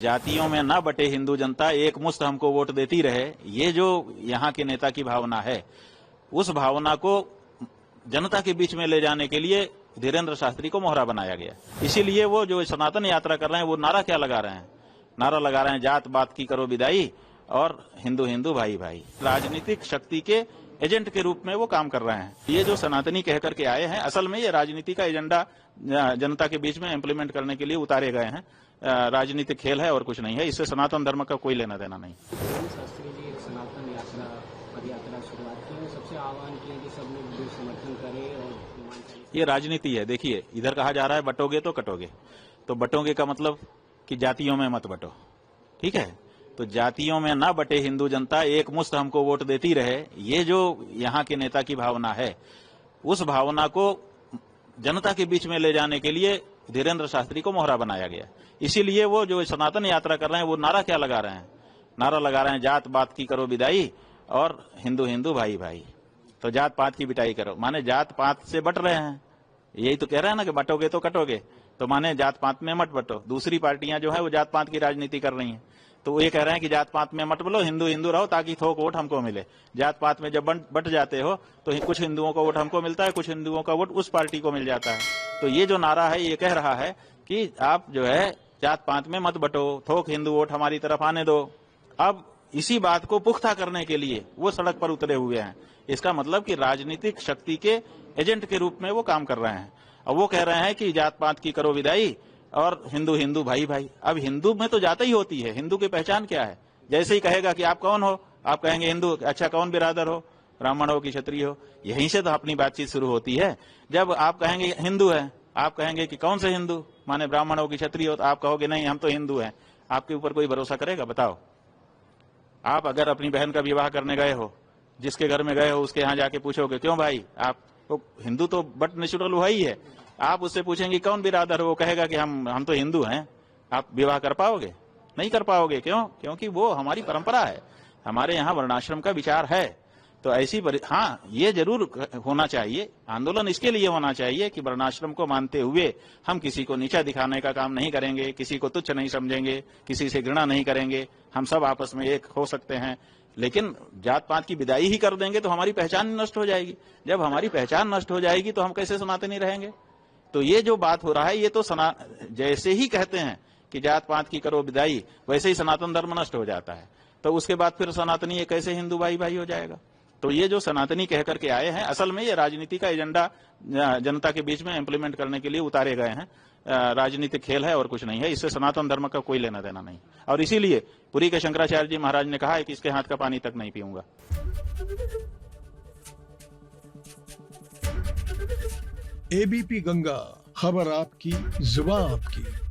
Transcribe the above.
जातियों में ना बटे हिंदू जनता, एक मुश्त हमको वोट देती रहे, ये जो यहाँ के नेता की भावना है, उस भावना को जनता के बीच में ले जाने के लिए धीरेन्द्र शास्त्री को मोहरा बनाया गया। इसीलिए वो जो सनातन यात्रा कर रहे हैं, वो नारा क्या लगा रहे हैं? नारा लगा रहे हैं, जात पात की करो विदाई और हिंदू हिंदू भाई भाई। राजनीतिक शक्ति के एजेंट के रूप में वो काम कर रहे हैं। ये जो सनातनी कह करके आए हैं, असल में ये राजनीति का एजेंडा जनता के बीच में इम्प्लीमेंट करने के लिए उतारे गए हैं। राजनीतिक खेल है और कुछ नहीं है। इससे सनातन धर्म का कोई लेना देना नहीं। शास्त्री जी सनातन यात्रा पद यात्रा शुरुआत की है, सबसे आह्वान किया कि सब लोग समर्थन करें और ये राजनीति है। देखिए, इधर कहा जा रहा है बटोगे तो कटोगे, तो बटोगे का मतलब कि जातियों में मत बटो, ठीक है? तो जातियों में ना बटे हिंदू जनता, एक मुश्त हमको वोट देती रहे, ये जो यहाँ के नेता की भावना है, उस भावना को जनता के बीच में ले जाने के लिए धीरेन्द्र शास्त्री को मोहरा बनाया गया। इसीलिए वो जो सनातन यात्रा कर रहे हैं, वो नारा क्या लगा रहे हैं? नारा लगा रहे हैं, जात पात की करो विदाई और हिंदू हिंदू भाई भाई। तो जात पात की बिटाई करो, माने जात पात से बट रहे हैं। यही तो कह रहे हैं ना कि बटोगे तो कटोगे, तो माने जात पात में मत बटो। दूसरी पार्टियां जो है वो जात पात की राजनीति कर रही हैं, तो वो ये कह रहे हैं कि जात पात में मत बोलो, हिंदू हिंदू रहो ताकि थोक वोट हमको मिले। जात पात में जब बट जाते हो तो कुछ हिंदुओं का वोट हमको मिलता है, कुछ हिंदुओं का वोट उस पार्टी को मिल जाता है। तो ये जो नारा है, ये कह रहा है कि आप जो है जात पात में मत बटो, थोक हिंदू वोट हमारी तरफ आने दो। अब इसी बात को पुख्ता करने के लिए वो सड़क पर उतरे हुए हैं। इसका मतलब कि राजनीतिक शक्ति के एजेंट के रूप में वो काम कर रहे हैं। अब वो कह रहे हैं कि जात पात की करो विदाई और हिंदू हिंदू भाई भाई। अब हिंदू में तो जात ही होती है, हिंदू की पहचान क्या है? जैसे ही कहेगा कि आप कौन हो, आप कहेंगे हिंदू। अच्छा, कौन बिरादर हो? ब्राह्मण हो कि क्षत्रिय हो? यहीं से तो अपनी बातचीत शुरू होती है। जब आप कहेंगे हिंदू है, आप कहेंगे कि कौन से हिंदू, माने ब्राह्मण हो कि क्षत्रिय हो, तो आप कहोगे नहीं हम तो हिंदू हैं। आपके ऊपर कोई भरोसा करेगा? बताओ। आप अगर अपनी बहन का विवाह करने गए हो, जिसके घर में गए हो उसके यहाँ जाके पूछोगे क्यों भाई, आप तो हिंदू तो बट नेचुरल हुआ ही है। आप उससे पूछेंगे कौन बिरादर हो, वो कहेगा कि हम तो हिंदू हैं। आप विवाह कर पाओगे? नहीं कर पाओगे। क्यों? क्योंकि वो हमारी परंपरा है, हमारे यहाँ वर्णाश्रम का विचार है। तो ऐसी हाँ, ये जरूर होना चाहिए, आंदोलन इसके लिए होना चाहिए कि वर्णाश्रम को मानते हुए हम किसी को नीचा दिखाने का काम नहीं करेंगे, किसी को तुच्छ नहीं समझेंगे, किसी से घृणा नहीं करेंगे। हम सब आपस में एक हो सकते हैं, लेकिन जात पात की विदाई ही कर देंगे तो हमारी पहचान नष्ट हो जाएगी। जब हमारी पहचान नष्ट हो जाएगी तो हम कैसे सनातनी रहेंगे? तो ये जो बात हो रहा है, ये तो जैसे ही कहते हैं कि जात पात की करो विदाई, वैसे ही सनातन धर्म नष्ट हो जाता है। तो उसके बाद फिर सनातनी कैसे हिंदू भाई भाई हो जाएगा? तो ये जो सनातनी कह करके आए हैं, असल में ये राजनीति का एजेंडा जनता के बीच में इम्प्लीमेंट करने के लिए उतारे गए हैं। राजनीतिक खेल है और कुछ नहीं है। इससे सनातन धर्म का कोई लेना देना नहीं। और इसीलिए पुरी के शंकराचार्य जी महाराज ने कहा है कि इसके हाथ का पानी तक नहीं पीऊंगा। एबीपी गंगा, खबर आपकी, जुबान आपकी।